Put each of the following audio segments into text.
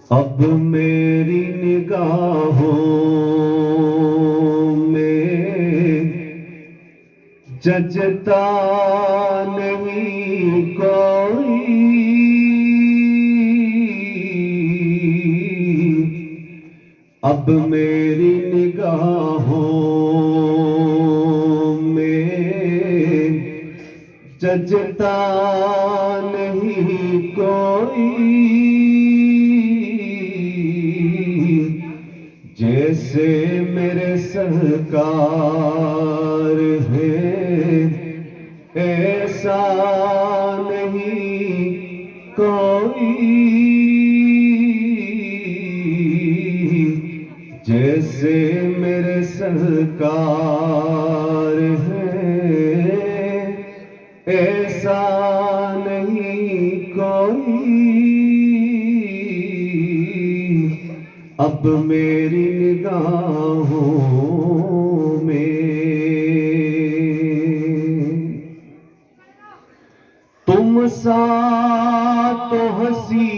अब मेरी निगाहों में जचता नहीं कोई, अब मेरी निगाहों में जचता नहीं कोई। जैसे मेरे सरकार है ऐसा नहीं कोई, जैसे मेरे सरकार है ऐसा नहीं कोई। अब मेरी निगाहों में तुम सा तो हंसी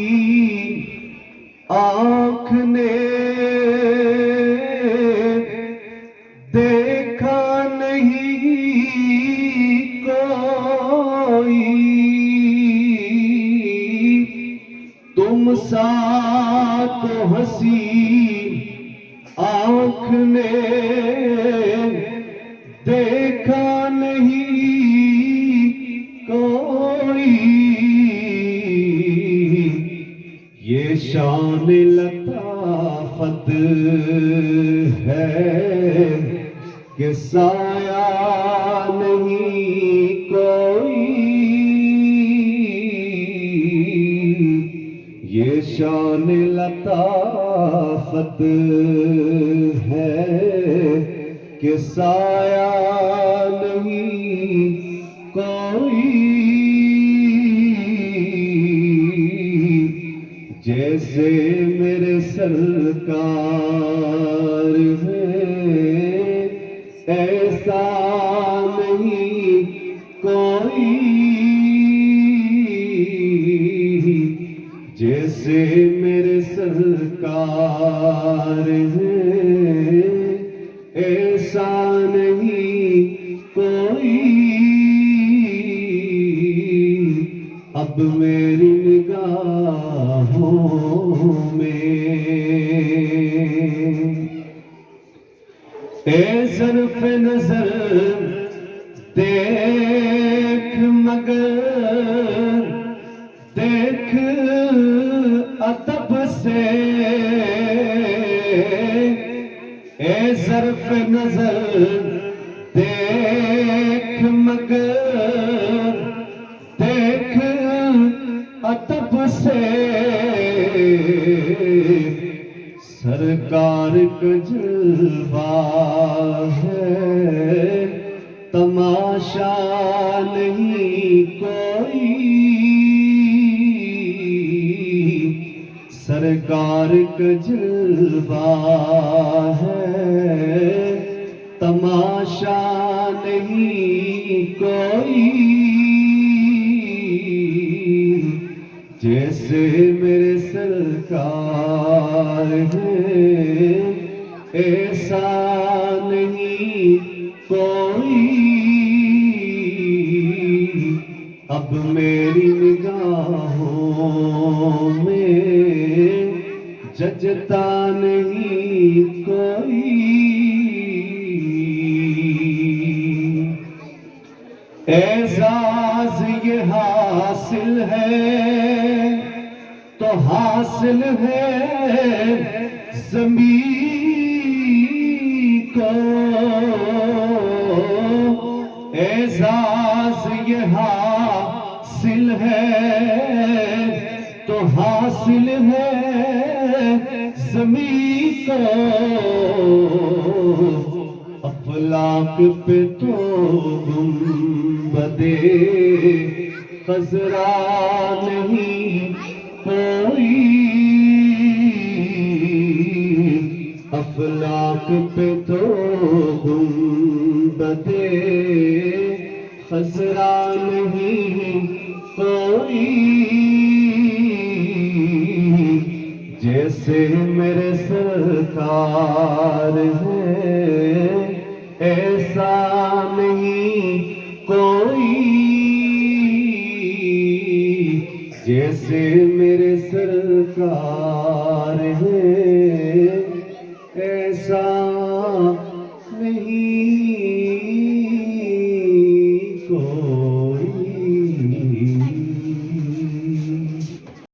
आँख ने देखा नहीं कोई, तुम सा तो हंसी आँख ने देखा नहीं कोई। ये शान लताफत है कि साया नहीं कोई, ये शान लताफत है कि साया नहीं कोई। जैसे मेरे सरकार है ऐसा नहीं कोई, जैसे मेरे सरकार है ऐसा नहीं कोई। अब मेरी निगाहों में ए ज़र्फ़ नज़र देख मगर देख अदब से, ए ज़र्फ़ नज़र देख मगर देख अदब से। सरकार का जलवा है तमाशा नहीं कोई, सरकार का जलवा है तमाशा नहीं कोई। जैसे मेरे सरकार है ऐसा नहीं कोई। अब मेरी निगाहों में जचता नहीं कोई। एजाज ये हासिल है तो हासिल है ज़मीं को, एजाज ये हासिल है तो हासिल है ज़मीं को। अफलाक पे तो गुंबदे खज़रा नहीं कोई, अफलाक पे तो गुंबदे खज़रा नहीं कोई। जैसे मेरे सरकार है, ऐसा नहीं कोई, जैसे मेरे सरकार है।